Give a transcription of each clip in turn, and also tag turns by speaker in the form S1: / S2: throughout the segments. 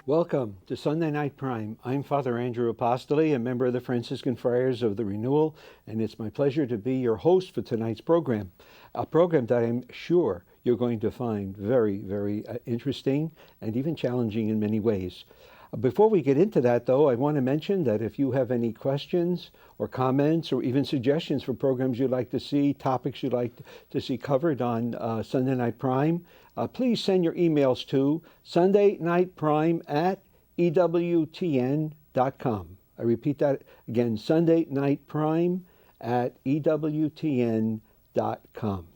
S1: Welcome to Sunday Night Prime. I'm Father Andrew Apostoli, a member of the Franciscan Friars of the Renewal, and it's my pleasure to be your host for tonight's program, a program that I'm sure you're going to find very, very interesting and even challenging in many ways. Before we get into that, though, I want to mention that if you have any questions or comments or even suggestions for programs you'd like to see, topics you'd like to see covered on Sunday Night Prime, please send your emails to sundaynightprime@EWTN.com. I repeat that again, sundaynightprime@EWTN.com.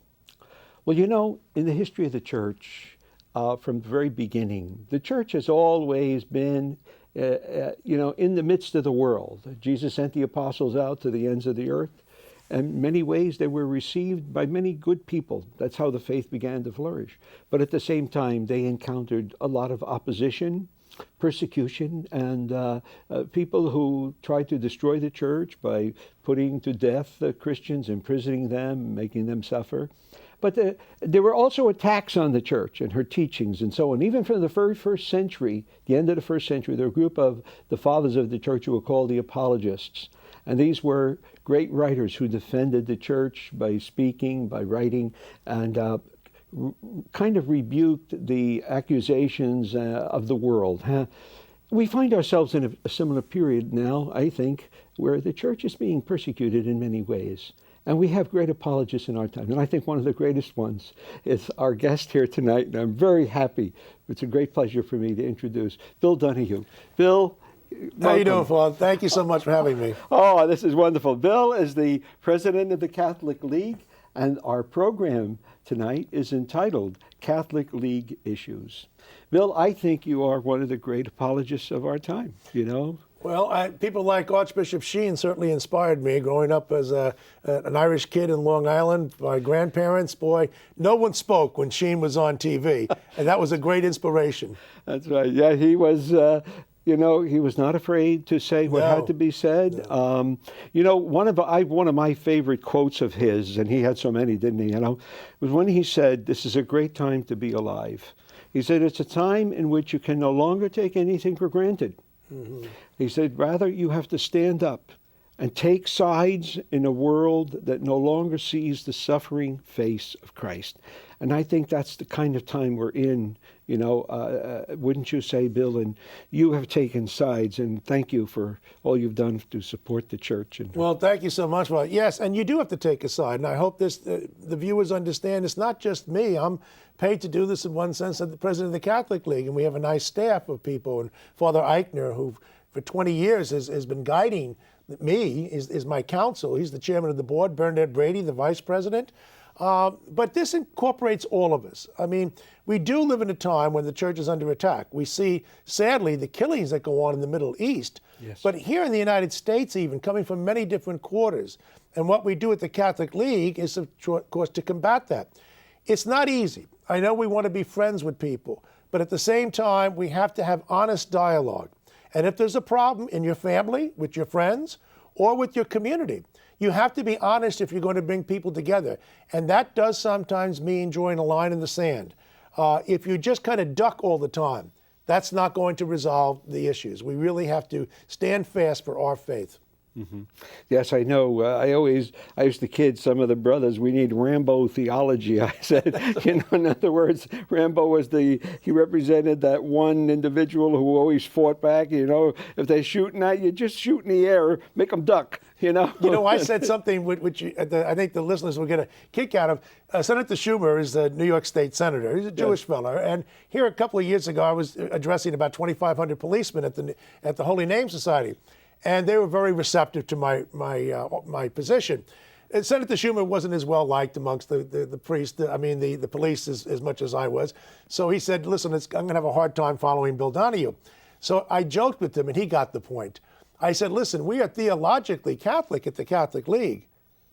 S1: Well, you know, in the history of the church, from the very beginning, the church has always been, in the midst of the world. Jesus sent the apostles out to the ends of the earth. And in many ways, they were received by many good people. That's how the faith began to flourish. But at the same time, they encountered a lot of opposition, persecution, and people who tried to destroy the church by putting to death the Christians, imprisoning them, making them suffer. But there were also attacks on the church and her teachings and so on. Even from the very first century, the end of the first century, there were a group of the fathers of the church who were called the apologists. And these were great writers who defended the church by speaking, by writing, and kind of rebuked the accusations of the world. We find ourselves in a similar period now, I think, where the church is being persecuted in many ways. And we have great apologists in our time. And I think one of the greatest ones is our guest here tonight. And I'm very happy. It's a great pleasure for me to introduce Bill Donohue. Bill, welcome.
S2: How you doing, Paul? Thank you so much for having me.
S1: Oh, this is wonderful. Bill is the president of the Catholic League, and our program tonight is entitled Catholic League Issues. Bill, I think you are one of the great apologists of our time, you know?
S2: Well, people like Archbishop Sheen certainly inspired me. Growing up as an Irish kid in Long Island, my grandparents, boy, no one spoke when Sheen was on TV, and that was a great inspiration.
S1: That's right. Yeah, he was... he was not afraid to say what had to be said.
S2: No.
S1: One of my favorite quotes of his, and he had so many, didn't he? Was when he said, "This is a great time to be alive." He said, "It's a time in which you can no longer take anything for granted." Mm-hmm. He said, "Rather, you have to stand up and take sides in a world that no longer sees the suffering face of Christ." And I think that's the kind of time we're in, wouldn't you say, Bill? And you have taken sides, and thank you for all you've done to support the church.
S2: Well, thank you so much. Well, yes, and you do have to take a side, and I hope the viewers understand it's not just me. I'm paid to do this in one sense. I'm the president of the Catholic League, and we have a nice staff of people. And Father Eichner, who for 20 years has been guiding me, is my counsel. He's the chairman of the board. Bernadette Brady, the vice president. But this incorporates all of us. I mean, we do live in a time when the church is under attack. We see, sadly, the killings that go on in the Middle East. Yes. But here in the United States, even, coming from many different quarters. And what we do at the Catholic League is, of course, to combat that. It's not easy. I know we want to be friends with people. But at the same time, we have to have honest dialogue. And if there's a problem in your family, with your friends, or with your community, you have to be honest if you're going to bring people together. And that does sometimes mean drawing a line in the sand. If you just kind of duck all the time, that's not going to resolve the issues. We really have to stand fast for our faith.
S1: Mm-hmm. Yes, I know. I used to kid some of the brothers, we need Rambo theology. I said, in other words, Rambo he represented that one individual who always fought back. If they're shooting at you, just shoot in the air, make them duck.
S2: I said something which I think the listeners will get a kick out of. Senator Schumer is the New York State senator. He's a Jewish fellow. And here a couple of years ago, I was addressing about 2,500 policemen at the Holy Name Society. And they were very receptive to my position. And Senator Schumer wasn't as well liked amongst the police as much as I was. So he said, "Listen, I'm going to have a hard time following Bill Donohue." So I joked with him, and he got the point. I said, listen, we are theologically Catholic at the Catholic League,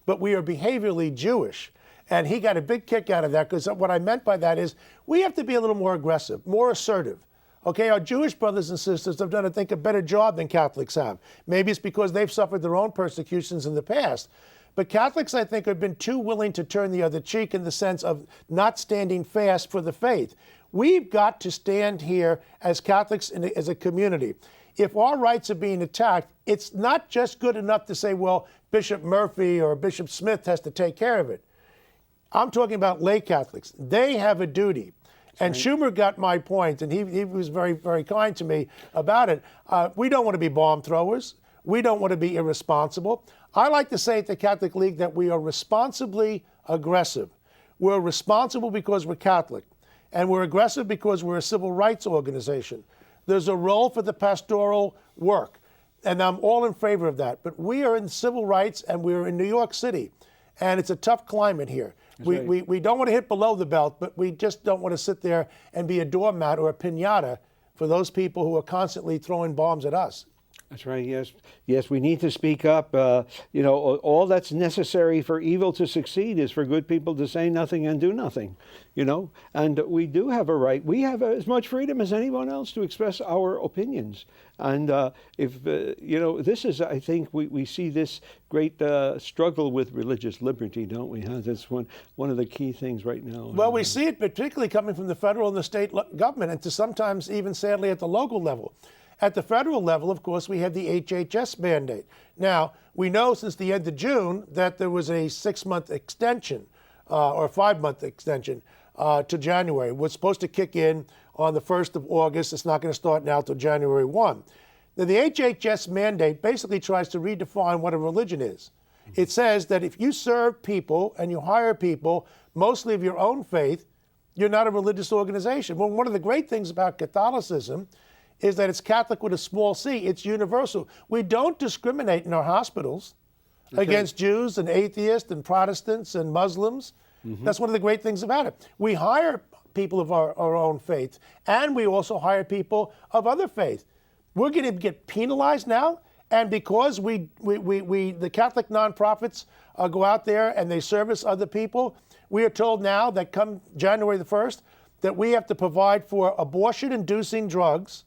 S2: but we are behaviorally Jewish. And he got a big kick out of that, because what I meant by that is we have to be a little more aggressive, more assertive. Okay, our Jewish brothers and sisters have done, I think, a better job than Catholics have. Maybe it's because they've suffered their own persecutions in the past. But Catholics, I think, have been too willing to turn the other cheek in the sense of not standing fast for the faith. We've got to stand here as Catholics as a community. If our rights are being attacked, it's not just good enough to say, well, Bishop Murphy or Bishop Smith has to take care of it. I'm talking about lay Catholics. They have a duty. And Schumer got my point, and he was very, very kind to me about it. We don't want to be bomb throwers. We don't want to be irresponsible. I like to say at the Catholic League that we are responsibly aggressive. We're responsible because we're Catholic, and we're aggressive because we're a civil rights organization. There's a role for the pastoral work, and I'm all in favor of that. But we are in civil rights, and we're in New York City, and it's a tough climate here. We don't want to hit below the belt, but we just don't want to sit there and be a doormat or a piñata for those people who are constantly throwing bombs at us.
S1: That's right. Yes, yes. We need to speak up. You know, all that's necessary for evil to succeed is for good people to say nothing and do nothing. You know, and we do have a right. We have as much freedom as anyone else to express our opinions. And if you know, this is, I think, we see this great struggle with religious liberty, don't we? Huh? That's one of the key things right now.
S2: Well, we see it particularly coming from the federal and the state government, and to sometimes even sadly at the local level. At the federal level, of course, we have the HHS mandate. Now, we know since the end of June that there was a 6-month extension or 5-month extension to January. It was supposed to kick in on the 1st of August. It's not going to start now till January 1. Now, the HHS mandate basically tries to redefine what a religion is. It says that if you serve people and you hire people, mostly of your own faith, you're not a religious organization. Well, one of the great things about Catholicism is that it's Catholic with a small c. It's universal. We don't discriminate in our hospitals against Jews and atheists and Protestants and Muslims. That's one of the great things about it. We hire people of our own faith, and we also hire people of other faith. We're going to get penalized now, and because the Catholic nonprofits go out there and they service other people, we are told now that come January the 1st that we have to provide for abortion-inducing drugs,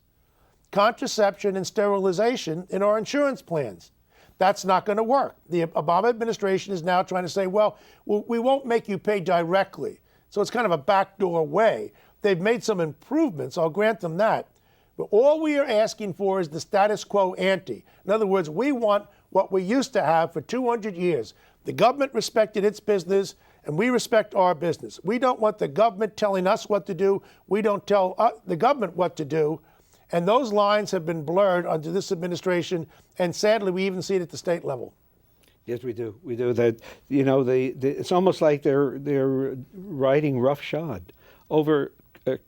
S2: contraception, and sterilization in our insurance plans. That's not going to work. The Obama administration is now trying to say, well, we won't make you pay directly. So it's kind of a backdoor way. They've made some improvements, I'll grant them that. But all we are asking for is the status quo ante. In other words, we want what we used to have for 200 years. The government respected its business, and we respect our business. We don't want the government telling us what to do. We don't tell the government what to do. And those lines have been blurred under this administration, and sadly, we even see it at the state level.
S1: Yes, we do. We do that. You know, it's almost like they're riding roughshod over,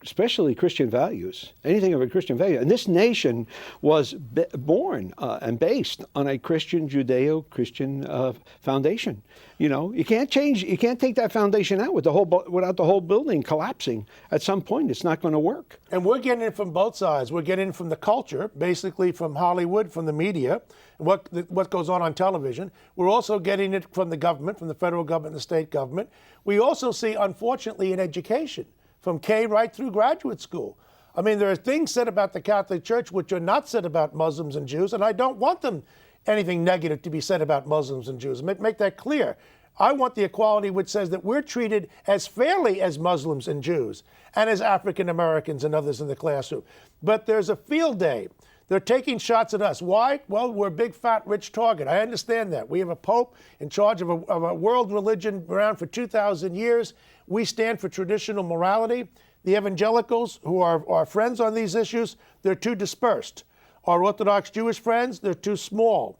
S1: especially Christian values, anything of a Christian value. And this nation was born and based on a Christian, Judeo-Christian foundation. You know, you can't take that foundation out without the whole building collapsing. At some point, it's not going to work.
S2: And we're getting it from both sides. We're getting it from the culture, basically from Hollywood, from the media, what goes on television. We're also getting it from the government, from the federal government and the state government. We also see, unfortunately, in education, from K right through graduate school. I mean, there are things said about the Catholic Church which are not said about Muslims and Jews, and I don't want anything negative to be said about Muslims and Jews. Make that clear. I want the equality which says that we're treated as fairly as Muslims and Jews and as African Americans and others in the classroom. But there's a field day. They're taking shots at us. Why? Well, we're a big, fat, rich target. I understand that. We have a pope in charge of a world religion around for 2,000 years. We stand for traditional morality. The evangelicals, who are our friends on these issues, they're too dispersed. Our Orthodox Jewish friends, they're too small.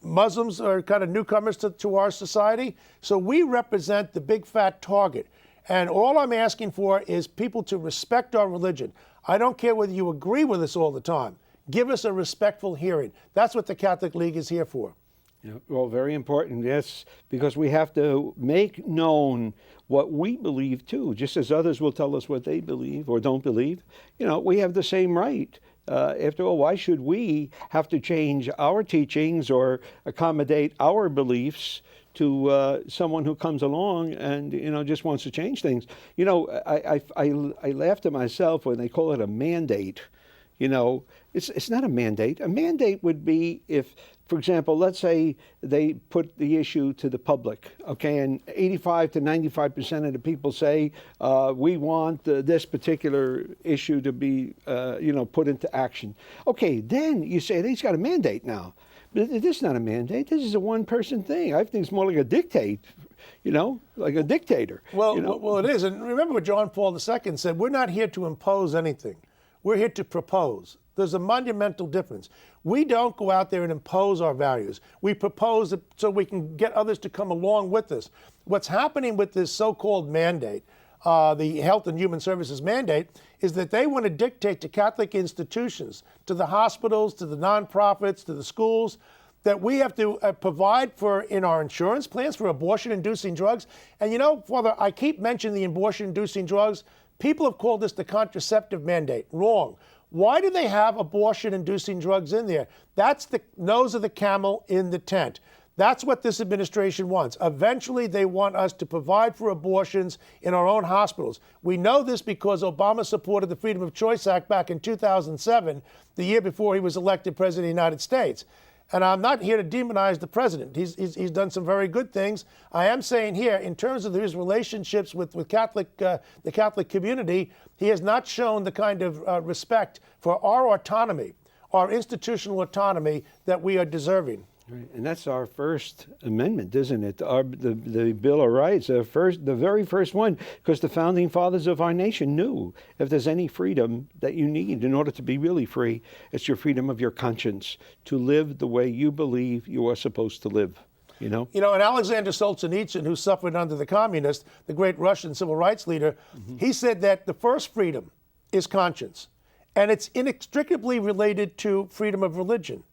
S2: Muslims are kind of newcomers to our society. So we represent the big, fat target. And all I'm asking for is people to respect our religion. I don't care whether you agree with us all the time. Give us a respectful hearing. That's what the Catholic League is here for.
S1: Yeah, well, very important, yes, because we have to make known what we believe too, just as others will tell us what they believe or don't believe. You know, we have the same right After all, why should we have to change our teachings or accommodate our beliefs to someone who comes along and just wants to change things? I laughed at myself when they call it a mandate. It's not a mandate. A mandate would be if, for example, let's say they put the issue to the public, okay, and 85 to 95% of the people say we want this particular issue to be, put into action. Okay, then you say he's got a mandate now. But this is not a mandate. This is a one-person thing. I think it's more like a dictate. Like a dictator.
S2: Well, it is. And remember what John Paul II said: we're not here to impose anything. We're here to propose. There's a monumental difference. We don't go out there and impose our values. We propose it so we can get others to come along with us. What's happening with this so-called mandate, the Health and Human Services mandate, is that they want to dictate to Catholic institutions, to the hospitals, to the nonprofits, to the schools, that we have to provide for in our insurance plans for abortion-inducing drugs. And Father, I keep mentioning the abortion-inducing drugs. People have called this the contraceptive mandate. Wrong. Why do they have abortion-inducing drugs in there? That's the nose of the camel in the tent. That's what this administration wants. Eventually, they want us to provide for abortions in our own hospitals. We know this because Obama supported the Freedom of Choice Act back in 2007, the year before he was elected President of the United States. And I'm not here to demonize the president. He's done some very good things. I am saying here, in terms of his relationships with the Catholic community, he has not shown the kind of respect for our autonomy, our institutional autonomy that we are deserving.
S1: Right. And that's our First Amendment, isn't it? The Bill of Rights, the very first one, because the founding fathers of our nation knew if there's any freedom that you need in order to be really free, it's your freedom of your conscience to live the way you believe you are supposed to live. And
S2: Alexander Solzhenitsyn, who suffered under the communists, the great Russian civil rights leader, he said that the first freedom is conscience, and it's inextricably related to freedom of religion.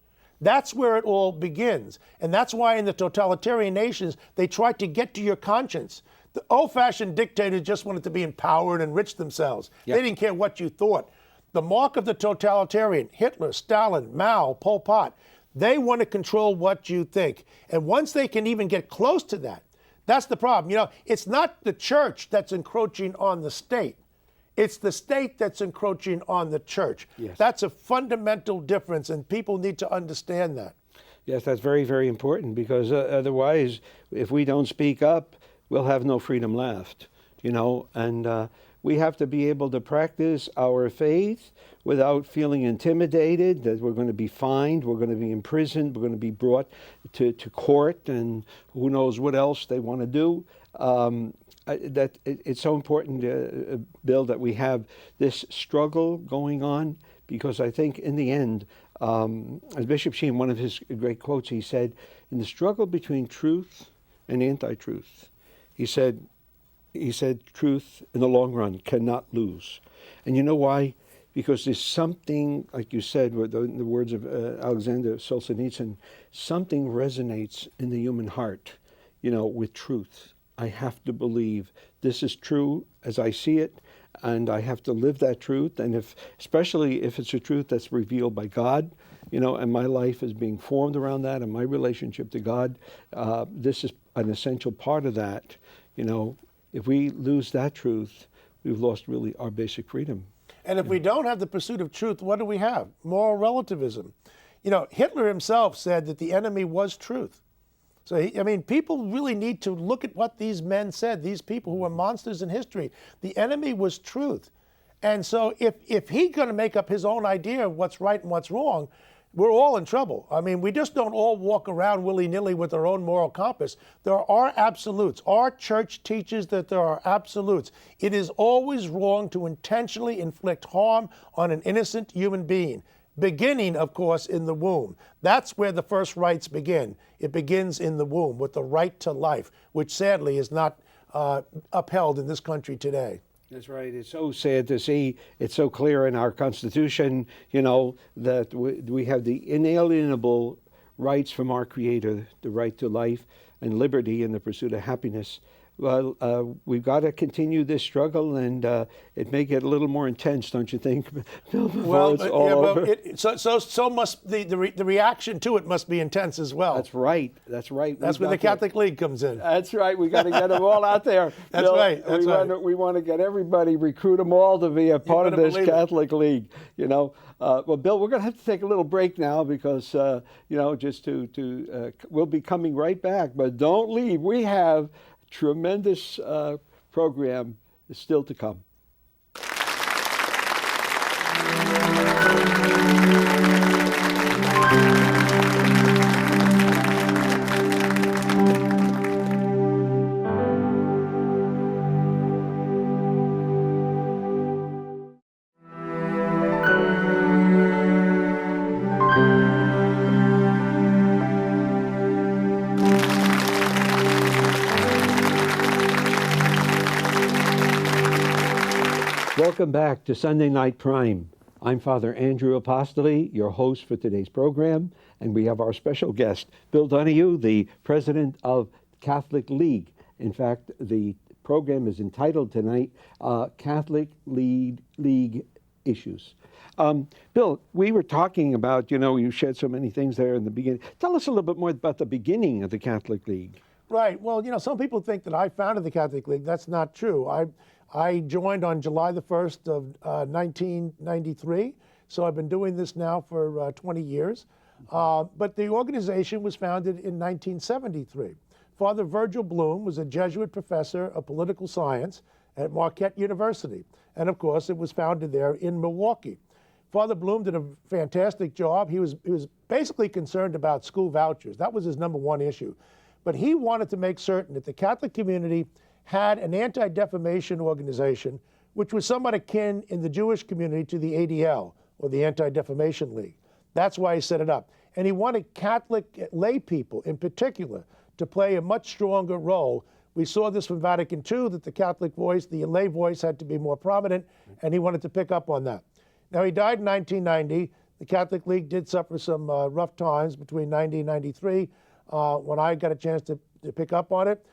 S2: That's where it all begins. And that's why in the totalitarian nations, they try to get to your conscience. The old-fashioned dictators just wanted to be empowered and enrich themselves. Yep. They didn't care what you thought. The mark of the totalitarian, Hitler, Stalin, Mao, Pol Pot, they want to control what you think. And once they can even get close to that, that's the problem. It's not the church that's encroaching on the state. It's the state that's encroaching on the church.
S1: Yes.
S2: That's a fundamental difference, and people need to understand that.
S1: Yes, that's very, very important, because otherwise, if we don't speak up, we'll have no freedom left, and we have to be able to practice our faith without feeling intimidated that we're going to be fined, we're going to be imprisoned, we're going to be brought to court, and who knows what else they want to do. It's so important, Bill, that we have this struggle going on, because I think in the end, as Bishop Sheen, one of his great quotes, he said, in the struggle between truth and anti-truth, he said, truth in the long run cannot lose. And you know why? Because there's something, like you said, with the words of Alexander Solzhenitsyn, something resonates in the human heart, with truth. I have to believe this is true as I see it, and I have to live that truth. And especially if it's a truth that's revealed by God, and my life is being formed around that, and my relationship to God, this is an essential part of that. If we lose that truth, we've lost really our basic freedom.
S2: And if we don't have the pursuit of truth, what do we have? Moral relativism. Hitler himself said that the enemy was truth. So, people really need to look at what these men said, these people who were monsters in history. The enemy was truth. And so if he's going to make up his own idea of what's right and what's wrong, we're all in trouble. We just don't all walk around willy-nilly with our own moral compass. There are absolutes. Our church teaches that there are absolutes. It is always wrong to intentionally inflict harm on an innocent human being. Beginning, of course, in the womb. That's where the first rights begin. It begins in the womb with the right to life, which sadly is not upheld in this country today.
S1: That's right. It's so sad to see. It's so clear in our Constitution, that we have the inalienable rights from our Creator, the right to life and liberty and the pursuit of happiness. Well, we've got to continue this struggle, and it may get a little more intense, don't you think? Before it's all over.
S2: So must the reaction to it must be intense as well.
S1: That's right. That's right.
S2: That's where the Catholic League comes in.
S1: That's right. We got to get them all out there.
S2: That's
S1: Bill.
S2: right. That's right.
S1: We want to get everybody, recruit them all to be a part of this Catholic League. You know. Well, Bill, we're going to have to take a little break now because just we'll be coming right back. But don't leave. We have tremendous program still to come. Welcome back to Sunday Night Prime. I'm Father Andrew Apostoli, your host for today's program, and we have our special guest, Bill Donohue, the president of Catholic League. In fact, the program is entitled tonight, Catholic League Issues. Bill, we were talking about, you shared so many things there in the beginning. Tell us a little bit more about the beginning of the Catholic League.
S2: Right. Well, some people think that I founded the Catholic League. That's not true. I joined on July the 1st of 1993, so I've been doing this now for 20 years. But the organization was founded in 1973. Father Virgil Bloom was a Jesuit professor of political science at Marquette University, and of course it was founded there in Milwaukee. Father Bloom did a fantastic job. He was basically concerned about school vouchers. That was his number one issue. But he wanted to make certain that the Catholic community had an anti-defamation organization, which was somewhat akin in the Jewish community to the ADL, or the Anti-Defamation League. That's why he set it up. And he wanted Catholic lay people, in particular, to play a much stronger role. We saw this from Vatican II, that the Catholic voice, the lay voice, had to be more prominent, and he wanted to pick up on that. Now, he died in 1990. The Catholic League did suffer some rough times between 90 and 93. When I got a chance to pick up on it,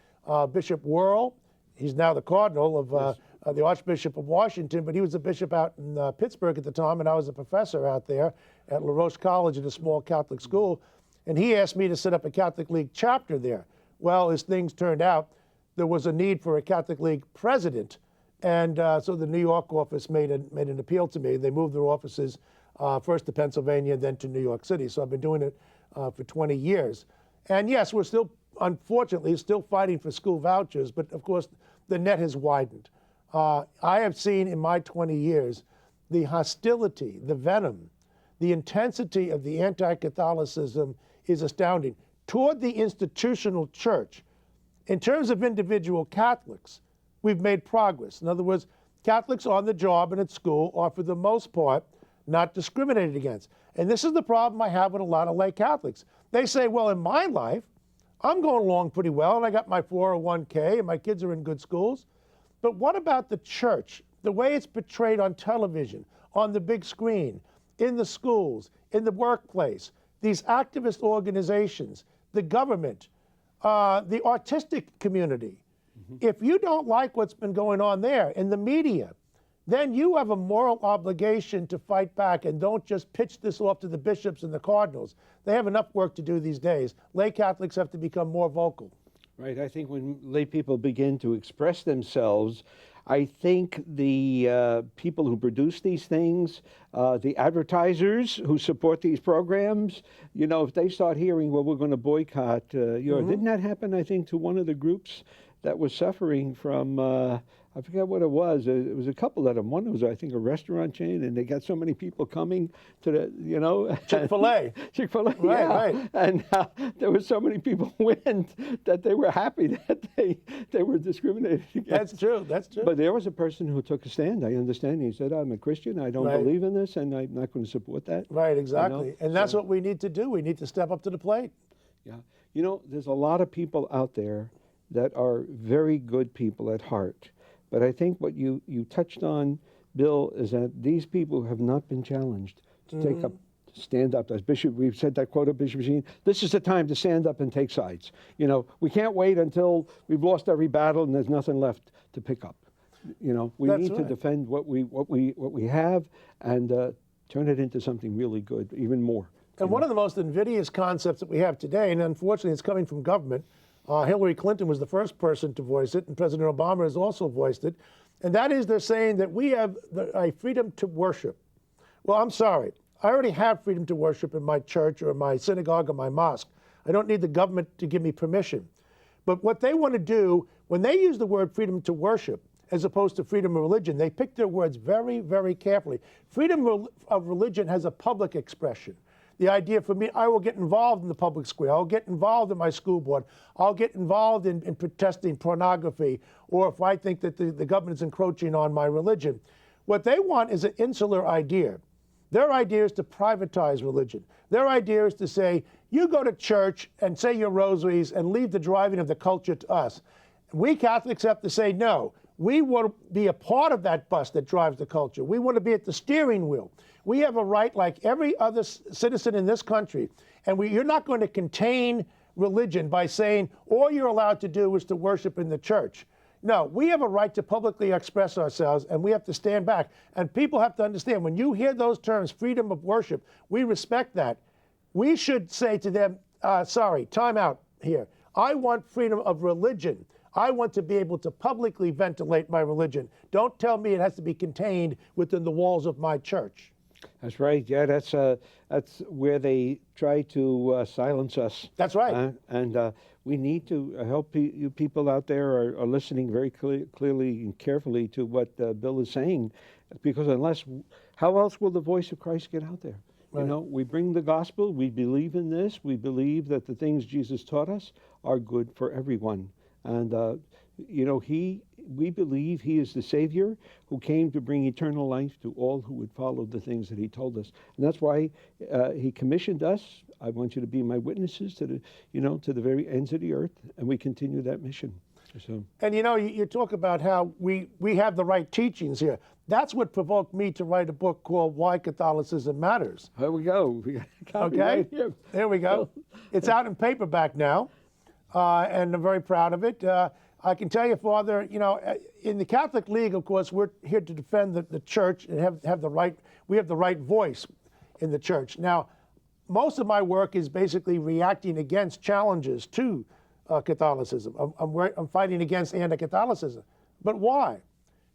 S2: Bishop Wuerl, he's now the cardinal of the Archbishop of Washington, but he was a bishop out in Pittsburgh at the time, and I was a professor out there at La Roche College in a small Catholic school. And he asked me to set up a Catholic League chapter there. Well, as things turned out, there was a need for a Catholic League president. And so the New York office made an appeal to me. They moved their offices first to Pennsylvania, then to New York City. So I've been doing it for 20 years. And yes, we're still, unfortunately, still fighting for school vouchers, but of course, the net has widened. I have seen in my 20 years the hostility, the venom, the intensity of the anti-Catholicism is astounding. Toward the institutional church, in terms of individual Catholics, we've made progress. In other words, Catholics on the job and at school are, for the most part, not discriminated against. And this is the problem I have with a lot of lay Catholics. They say, well, in my life, I'm going along pretty well, and I got my 401k, and my kids are in good schools. But what about the church? The way it's portrayed on television, on the big screen, in the schools, in the workplace, these activist organizations, the government, the artistic community. If you don't like what's been going on there in the media, then you have a moral obligation to fight back, and don't just pitch this off to the bishops and the cardinals. They have enough work to do these days. Lay Catholics have to become more vocal.
S1: Right. I think when lay people begin to express themselves, I think the people who produce these things, the advertisers who support these programs, if they start hearing, well, we're going to boycott, didn't that happen, I think, to one of the groups that was suffering from, I forget what it was. It was a couple of them. One was, I think, a restaurant chain, and they got so many people coming to the,
S2: Chick-fil-A.
S1: Chick-fil-A,
S2: right,
S1: yeah.
S2: Right.
S1: And there were so many people went that they were happy that they were discriminated against.
S2: That's true.
S1: But there was a person who took a stand, I understand. He said, I'm a Christian, I don't believe in this, and I'm not going to support that.
S2: Right, exactly. And that's what we need to do. We need to step up to the plate.
S1: Yeah. There's a lot of people out there that are very good people at heart. But I think what you touched on, Bill, is that these people have not been challenged to take up stand up. As Bishop, we've said that quote of Bishop Sheen, this is the time to stand up and take sides. You know, we can't wait until we've lost every battle and there's nothing left to pick up. You know, we
S2: That's
S1: need to
S2: right.
S1: defend what we have and turn it into something really good, even more.
S2: And one of the most invidious concepts that we have today, and unfortunately it's coming from government, Hillary Clinton was the first person to voice it, and President Obama has also voiced it, and that is they're saying that we have a freedom to worship. Well, I'm sorry. I already have freedom to worship in my church or my synagogue or my mosque. I don't need the government to give me permission. But what they want to do, when they use the word freedom to worship, as opposed to freedom of religion, they pick their words very, very carefully. Freedom of religion has a public expression. The idea for me, I will get involved in the public square. I'll get involved in my school board. I'll get involved in protesting pornography, or if I think that the government is encroaching on my religion. What they want is an insular idea. Their idea is to privatize religion. Their idea is to say, you go to church and say your rosaries and leave the driving of the culture to us. We Catholics have to say, no, we want to be a part of that bus that drives the culture. We want to be at the steering wheel. We have a right like every other citizen in this country, and you're not going to contain religion by saying all you're allowed to do is to worship in the church. No, we have a right to publicly express ourselves, and we have to stand back. And people have to understand, when you hear those terms, freedom of worship, we respect that. We should say to them, sorry, time out here. I want freedom of religion. I want to be able to publicly ventilate my religion. Don't tell me it has to be contained within the walls of my church.
S1: That's right. Yeah, that's where they try to silence us.
S2: That's right.
S1: And we need to help you people out there are listening very clearly and carefully to what Bill is saying, because how else will the voice of Christ get out there? Right. You know, we bring the gospel. We believe in this. We believe that the things Jesus taught us are good for everyone. And you know, we believe he is the Savior who came to bring eternal life to all who would follow the things that he told us. And that's why he commissioned us. I want you to be my witnesses to the very ends of the earth, and we continue that mission. So. And
S2: you know, you talk about how we have the right teachings here. That's what provoked me to write a book called Why Catholicism Matters.
S1: There we go.
S2: Okay,
S1: right here.
S2: There we go. It's out in paperback now, and I'm very proud of it. I can tell you, Father, you know, in the Catholic League, of course, we're here to defend the church and have the right. We have the right voice in the church. Now, most of my work is basically reacting against challenges to Catholicism. I'm fighting against anti-Catholicism. But why?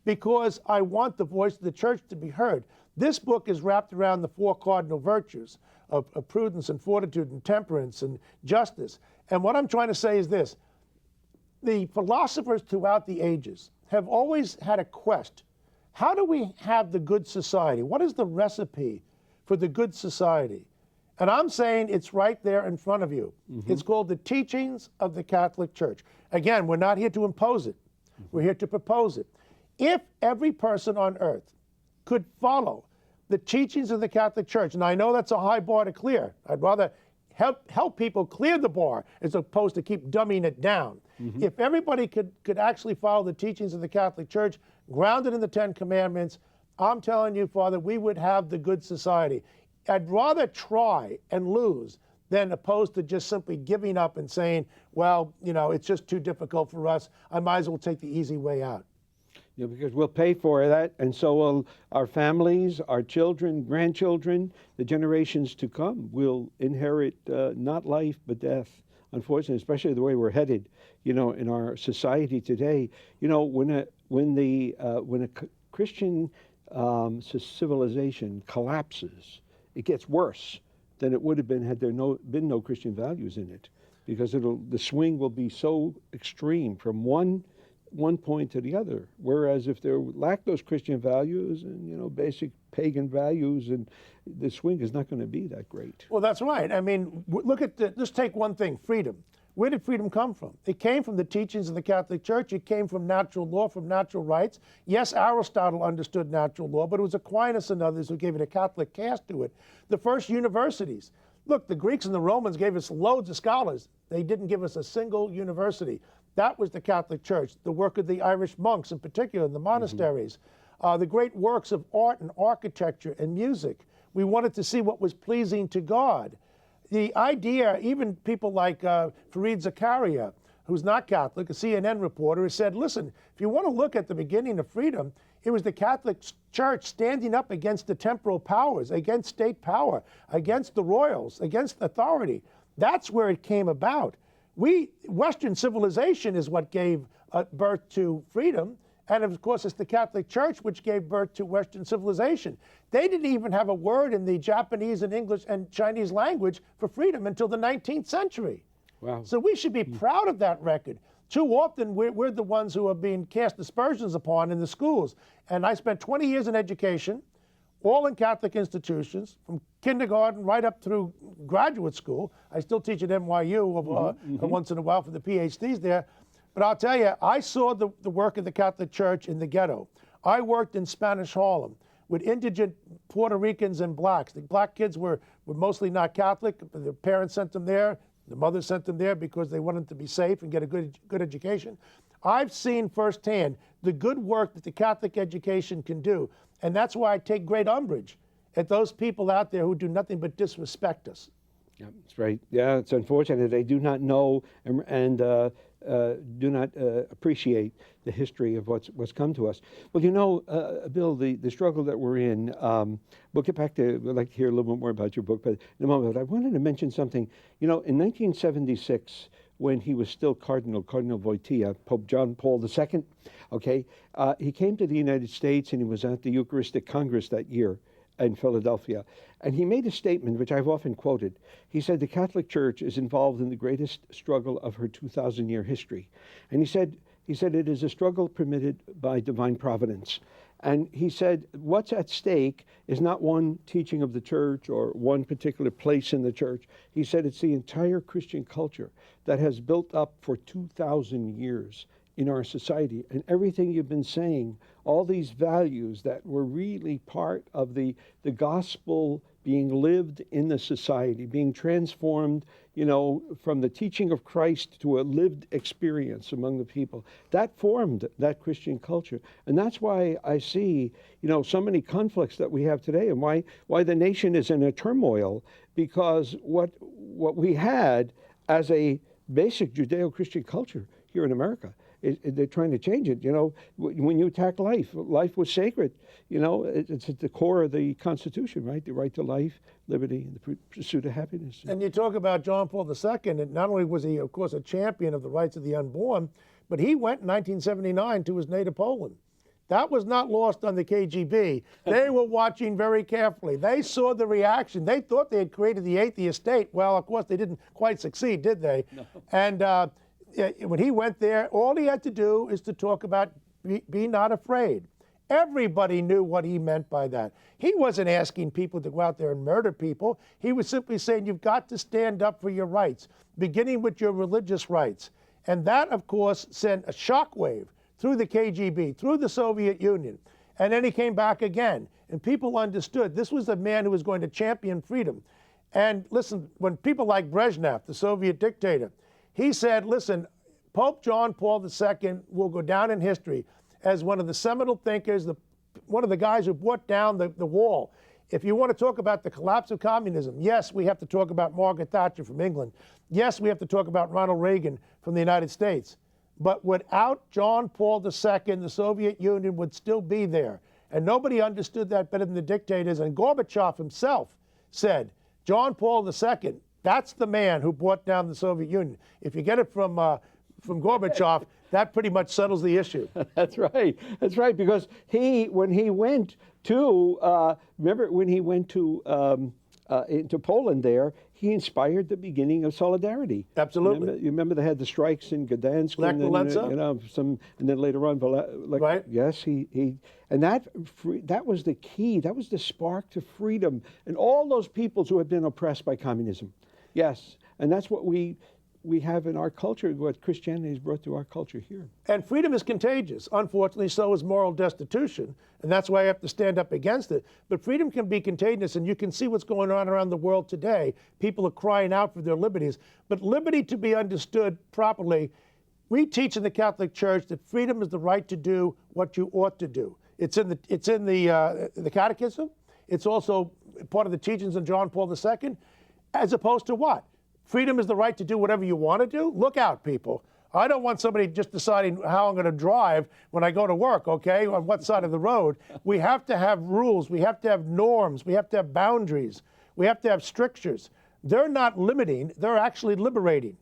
S2: Because I want the voice of the church to be heard. This book is wrapped around the 4 cardinal virtues of prudence and fortitude and temperance and justice. And what I'm trying to say is this. The philosophers throughout the ages have always had a quest. How do we have the good society? What is the recipe for the good society? And I'm saying it's right there in front of you. Mm-hmm. It's called the teachings of the Catholic Church. Again, we're not here to impose it. Mm-hmm. We're here to propose it. If every person on earth could follow the teachings of the Catholic Church, and I know that's a high bar to clear. I'd rather help people clear the bar as opposed to keep dumbing it down. Mm-hmm. If everybody could actually follow the teachings of the Catholic Church, grounded in the 10 Commandments, I'm telling you, Father, we would have the good society. I'd rather try and lose than opposed to just simply giving up and saying, well, you know, it's just too difficult for us. I might as well take the easy way out.
S1: Yeah, because we'll pay for that, and so will our families, our children, grandchildren, the generations to come will inherit not life but death. Unfortunately, especially the way we're headed, you know, in our society today. You know, when a Christian civilization collapses, it gets worse than it would have been had there been no Christian values in it, because the swing will be so extreme from one point to the other. Whereas if there lack those Christian values and, you know, basic pagan values, and the swing is not going to be that great.
S2: Well, that's right. I mean, look at just take one thing, freedom. Where did freedom come from? It came from the teachings of the Catholic Church. It came from natural law, from natural rights. Yes, Aristotle understood natural law, but it was Aquinas and others who gave it a Catholic cast to it. The first universities. Look, the Greeks and the Romans gave us loads of scholars. They didn't give us a single university. That was the Catholic Church, the work of the Irish monks in particular, in the monasteries. Mm-hmm. The great works of art and architecture and music We wanted to see what was pleasing to God. The idea, even people like Fareed Zakaria, who's not Catholic, a CNN reporter, has said, listen, if you want to look at the beginning of freedom, it was the Catholic Church standing up against the temporal powers, against state power, against the royals, against authority. That's where it came about. Western civilization is what gave birth to freedom. And of course, it's the Catholic Church which gave birth to Western civilization. They didn't even have a word in the Japanese and English and Chinese language for freedom until the 19th century.
S1: Wow.
S2: So we should be proud of that record. Too often, we're the ones who are being cast aspersions upon in the schools. And I spent 20 years in education, all in Catholic institutions, from kindergarten right up through graduate school. I still teach at NYU once in a while for the PhDs there. But I'll tell you, I saw the work of the Catholic Church in the ghetto. I worked in Spanish Harlem with indigent Puerto Ricans and blacks. The black kids were mostly not Catholic. Their parents sent them there. The mother sent them there because they wanted to be safe and get a good education. I've seen firsthand the good work that the Catholic education can do. And that's why I take great umbrage at those people out there who do nothing but disrespect us.
S1: Yeah, that's right. Yeah, it's unfortunate. They do not know and do not appreciate the history of what's come to us. Well, you know, Bill, the struggle that we're in, we'll get back to, I'd like to hear a little bit more about your book, but in a moment. But I wanted to mention something. You know, in 1976, when he was still Cardinal Wojtyła, Pope John Paul II, okay, he came to the United States and he was at the Eucharistic Congress that year in Philadelphia. And he made a statement, which I've often quoted. He said, the Catholic Church is involved in the greatest struggle of her 2,000-year history. And he said, it is a struggle permitted by divine providence. And he said, what's at stake is not one teaching of the church or one particular place in the church. He said, it's the entire Christian culture that has built up for 2,000 years in our society. And everything you've been saying, all these values that were really part of the gospel being lived in the society, being transformed, you know, from the teaching of Christ to a lived experience among the people, that formed that Christian culture. And that's why I see, you know, so many conflicts that we have today, and why the nation is in a turmoil, because what we had as a basic Judeo-Christian culture here in America, they're trying to change it. You know, when you attack life was sacred. You know, it's at the core of the Constitution, right? The right to life, liberty, and the pursuit of happiness.
S2: And you talk about John Paul II, and not only was he, of course, a champion of the rights of the unborn, but he went in 1979 to his native Poland. That was not lost on the KGB. They were watching very carefully. They saw the reaction. They thought they had created the atheist state. Well, of course, they didn't quite succeed, did they? No. And when he went there, all he had to do is to talk about be not afraid. Everybody knew what he meant by that. He wasn't asking people to go out there and murder people. He was simply saying you've got to stand up for your rights, beginning with your religious rights. And that, of course, sent a shockwave through the KGB, through the Soviet Union. And then he came back again. And people understood this was a man who was going to champion freedom. And listen, when people like Brezhnev, the Soviet dictator, he said, listen, Pope John Paul II will go down in history as one of the seminal thinkers, one of the guys who brought down the wall. If you want to talk about the collapse of communism, yes, we have to talk about Margaret Thatcher from England. Yes, we have to talk about Ronald Reagan from the United States. But without John Paul II, the Soviet Union would still be there. And nobody understood that better than the dictators. And Gorbachev himself said, John Paul II, that's the man who brought down the Soviet Union. If you get it from Gorbachev, that pretty much settles the issue.
S1: That's right. That's right. Because when he went to, remember when he went to into Poland there, he inspired the beginning of solidarity.
S2: Absolutely.
S1: You remember they had the strikes in Gdansk,
S2: Lech
S1: and then, and then later on,
S2: right?
S1: Yes, and that was the key. That was the spark to freedom, and all those peoples who had been oppressed by communism. Yes, and that's what we have in our culture, what Christianity has brought to our culture here.
S2: And freedom is contagious. Unfortunately, so is moral destitution. And that's why I have to stand up against it. But freedom can be contagious, and you can see what's going on around the world today. People are crying out for their liberties. But liberty, to be understood properly, we teach in the Catholic Church that freedom is the right to do what you ought to do. It's in the Catechism. It's also part of the teachings of John Paul II, as opposed to what? Freedom is the right to do whatever you want to do? Look out, people. I don't want somebody just deciding how I'm going to drive when I go to work, okay, on what side of the road. We have to have rules. We have to have norms. We have to have boundaries. We have to have strictures. They're not limiting. They're actually liberating.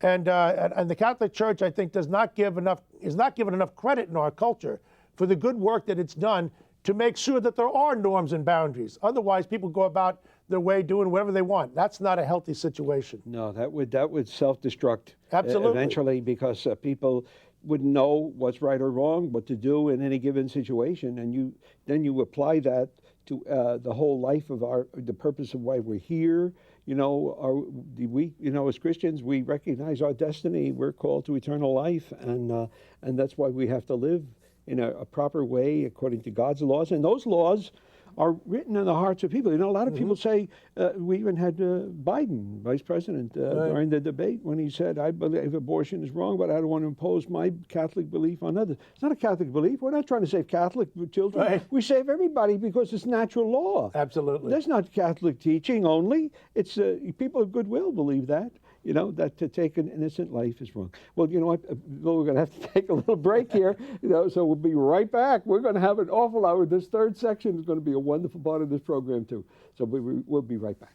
S2: And the Catholic Church, I think, is not given enough credit in our culture for the good work that it's done to make sure that there are norms and boundaries. Otherwise, people go about their way doing whatever they want. That's not a healthy situation.
S1: No, that would self-destruct
S2: Absolutely.
S1: Eventually, because people wouldn't know what's right or wrong, what to do in any given situation, and then you apply that to the whole life of the purpose of why we're here. As Christians, we recognize our destiny. We're called to eternal life, and that's why we have to live in a proper way according to God's laws. And those laws are written in the hearts of people. A lot of people say, we even had Biden, vice president, during the debate when he said, I believe abortion is wrong, but I don't want to impose my Catholic belief on others. It's not a Catholic belief. We're not trying to save Catholic children.
S2: Right.
S1: We save everybody because it's natural law.
S2: Absolutely.
S1: That's not Catholic teaching only. It's people of goodwill believe that. That to take an innocent life is wrong. Well, you know what, Bill, we're going to have to take a little break here, so we'll be right back. We're going to have an awful hour. This third section is going to be a wonderful part of this program, too. So we'll be right back.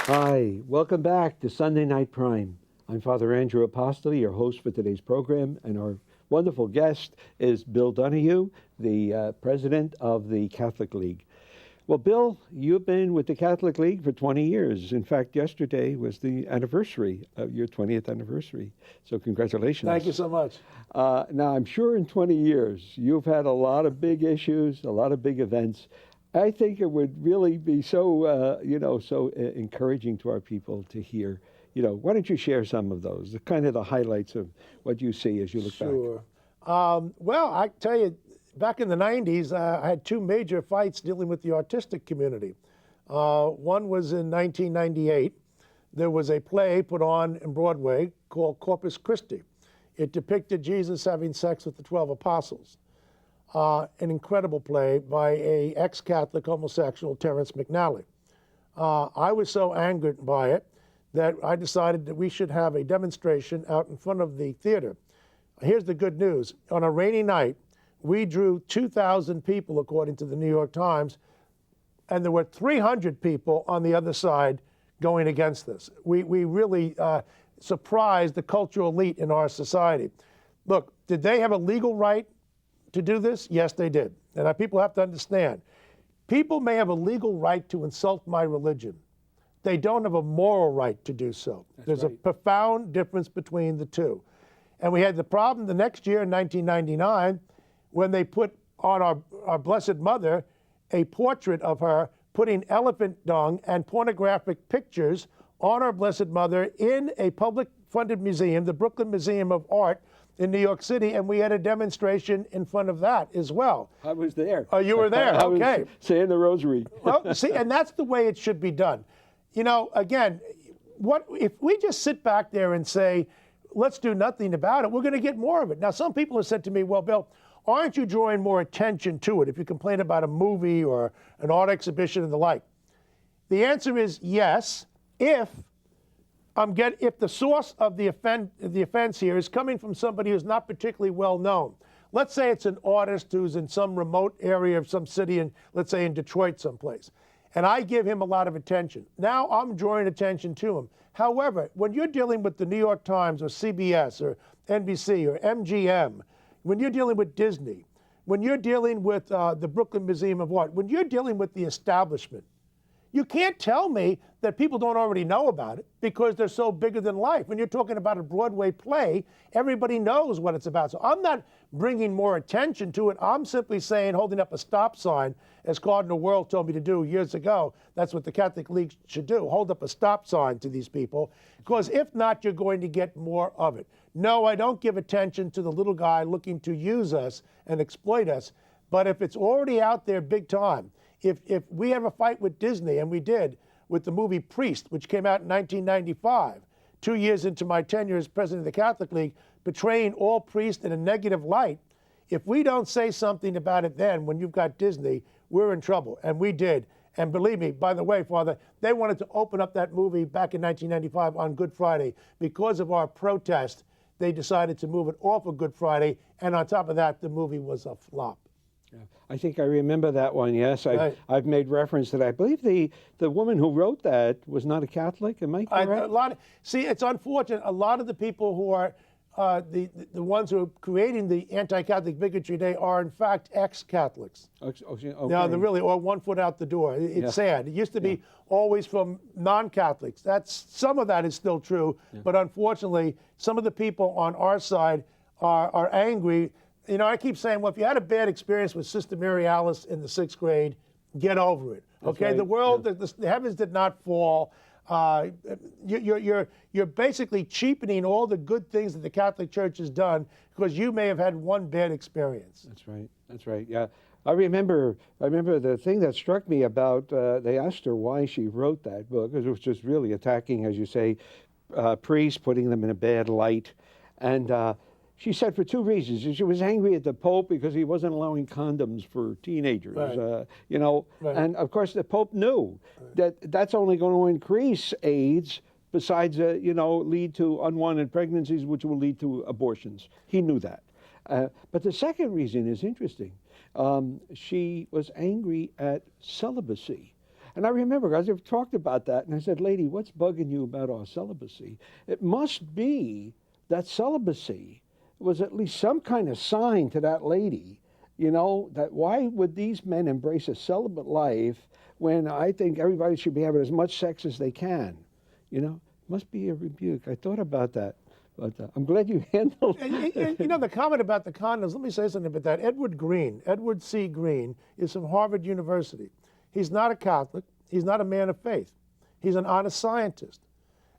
S1: Hi, welcome back to Sunday Night Prime. I'm Father Andrew Apostoli, your host for today's program, and our wonderful guest is Bill Donohue, the president of the Catholic League. Well, Bill, you've been with the Catholic League for 20 years. In fact, yesterday was the anniversary of your 20th anniversary. So congratulations.
S2: Thank you so much.
S1: Now, I'm sure in 20 years, you've had a lot of big issues, a lot of big events. I think it would really be so, encouraging to our people to hear. Why don't you share some of those, the highlights of what you see as you look back?
S2: Sure. Well, I tell you, back in the 90s, I had two major fights dealing with the artistic community. One was in 1998. There was a play put on in Broadway called Corpus Christi. It depicted Jesus having sex with the 12 apostles. An incredible play by an ex-Catholic homosexual, Terrence McNally. I was so angered by it that I decided that we should have a demonstration out in front of the theater. Here's the good news. On a rainy night, we drew 2,000 people, according to the New York Times, and there were 300 people on the other side going against this. We really surprised the cultural elite in our society. Look, did they have a legal right to do this? Yes, they did. And people have to understand, people may have a legal right to insult my religion. They don't have a moral right to do so. There's a profound difference between the two. And we had the problem the next year in 1999 when they put on our Blessed Mother a portrait of her putting elephant dung and pornographic pictures on our Blessed Mother in a public-funded museum, the Brooklyn Museum of Art, in New York City, and we had a demonstration in front of that as well.
S1: I was there.
S2: Oh, you were there? Okay.
S1: I was saying the rosary.
S2: Well, see, and that's the way it should be done. Again, what if we just sit back there and say, let's do nothing about it, we're going to get more of it. Now, some people have said to me, well, Bill, aren't you drawing more attention to it if you complain about a movie or an art exhibition and the like? The answer is yes, if the source of the offense here is coming from somebody who's not particularly well known. Let's say it's an artist who's in some remote area of some city, let's say in Detroit someplace, and I give him a lot of attention. Now I'm drawing attention to him. However, when you're dealing with the New York Times or CBS or NBC or MGM, when you're dealing with Disney, when you're dealing with the Brooklyn Museum of Art, when you're dealing with the establishment, You can't tell me that people don't already know about it because they're so bigger than life. When you're talking about a Broadway play, everybody knows what it's about. So I'm not bringing more attention to it. I'm simply saying, holding up a stop sign, as Cardinal World told me to do years ago. That's what the Catholic League should do, hold up a stop sign to these people, because if not, you're going to get more of it. No, I don't give attention to the little guy looking to use us and exploit us. But if it's already out there big time, if we have a fight with Disney, and we did with the movie Priest, which came out in 1995, 2 years into my tenure as president of the Catholic League, portraying all priests in a negative light, if we don't say something about it then, when you've got Disney, we're in trouble. And we did. And believe me, by the way, Father, they wanted to open up that movie back in 1995 on Good Friday. Because of our protest, they decided to move it off of Good Friday. And on top of that, the movie was a flop.
S1: I think I remember that one, yes. I've made reference to that. I believe the woman who wrote that was not a Catholic, am I correct?
S2: See, it's unfortunate. A lot of the people who are the ones who are creating the anti-Catholic bigotry today are, in fact, ex-Catholics.
S1: Okay.
S2: Now, they're really, or one foot out the door. It's sad. It used to be always from non-Catholics. Some of that is still true, but unfortunately, some of the people on our side are angry. You know, I keep saying, well, if you had a bad experience with Sister Mary Alice in the 6th grade, get over it. Okay, right. The world, the heavens did not fall. You're basically cheapening all the good things that the Catholic Church has done because you may have had one bad experience.
S1: That's right. That's right. Yeah, I remember the thing that struck me about they asked her why she wrote that book, because it was just really attacking, as you say, priests, putting them in a bad light, and. She said for 2 reasons. She was angry at the Pope because he wasn't allowing condoms for teenagers,
S2: right.
S1: You know. Right. And of course the Pope knew that that's only going to increase AIDS, besides, you know, lead to unwanted pregnancies, which will lead to abortions. He knew that. But the second reason is interesting. She was angry at celibacy. And I remember, guys, I've talked about that, and I said, lady, what's bugging you about our celibacy? It must be that celibacy was at least some kind of sign to that lady, you know, that why would these men embrace a celibate life when I think everybody should be having as much sex as they can? You know, must be a rebuke. I thought about that, but I'm glad you handled it.
S2: You know, the comment about the condoms, let me say something about that. Edward C. Green, is from Harvard University. He's not a Catholic. He's not a man of faith. He's an honest scientist.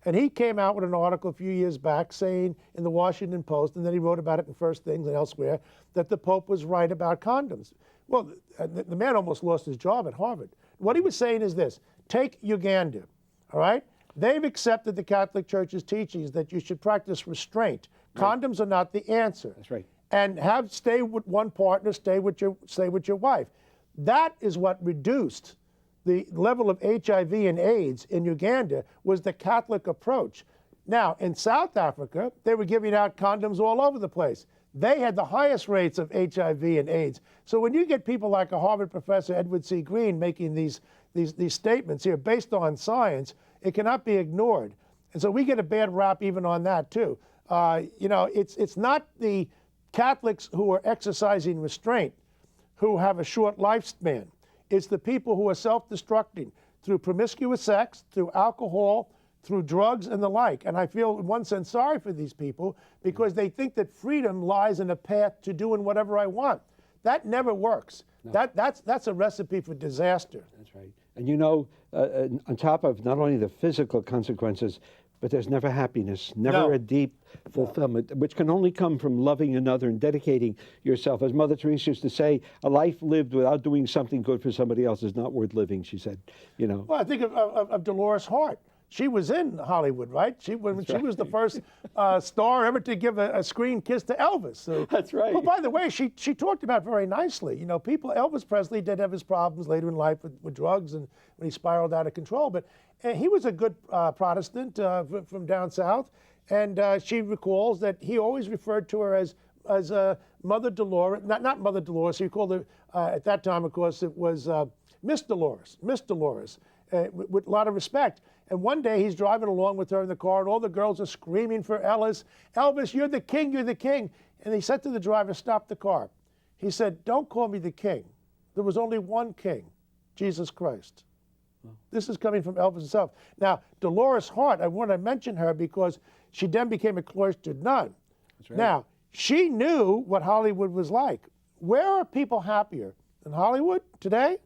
S2: And he came out with an article a few years back saying in the Washington Post, and then he wrote about it in First Things and elsewhere, that the Pope was right about condoms. Well, the man almost lost his job at Harvard. What he was saying is this: take Uganda, all right? They've accepted the Catholic Church's teachings that you should practice restraint. Right. Condoms are not the answer.
S1: That's right.
S2: And stay with one partner, stay with your wife. That is what reduced the level of HIV and AIDS in Uganda, was the Catholic approach. Now, in South Africa, they were giving out condoms all over the place. They had the highest rates of HIV and AIDS. So when you get people like a Harvard professor, Edward C. Green, making these statements here based on science, it cannot be ignored. And so we get a bad rap even on that too. You know, it's not the Catholics who are exercising restraint who have a short lifespan. It's the people who are self-destructing through promiscuous sex, through alcohol, through drugs and the like. And I feel in one sense sorry for these people because they think that freedom lies in a path to doing whatever I want. That never works. No. That's a recipe for disaster.
S1: That's right. And you know, on top of not only the physical consequences, but there's never happiness, never a deep fulfillment, which can only come from loving another and dedicating yourself. As Mother Teresa used to say, a life lived without doing something good for somebody else is not worth living, she said. You know.
S2: Well, I think of Dolores Hart. She was in Hollywood, right? She was the first star ever to give a screen kiss to Elvis. So,
S1: that's right.
S2: Well, by the way, she talked about very nicely. You know, Elvis Presley did have his problems later in life with drugs and when he spiraled out of control. But he was a good Protestant from down south. And she recalls that he always referred to her as Mother Dolores, not Mother Dolores. He called her, at that time, of course, it was Miss Dolores, with a lot of respect. And one day he's driving along with her in the car, and all the girls are screaming for Elvis. Elvis, you're the king, you're the king. And he said to the driver, stop the car. He said, don't call me the king. There was only one king, Jesus Christ. This is coming from Elvis himself. Now, Dolores Hart, I want to mention her because she then became a cloistered nun.
S1: That's right.
S2: Now, she knew what Hollywood was like. Where are people happier? In Hollywood today?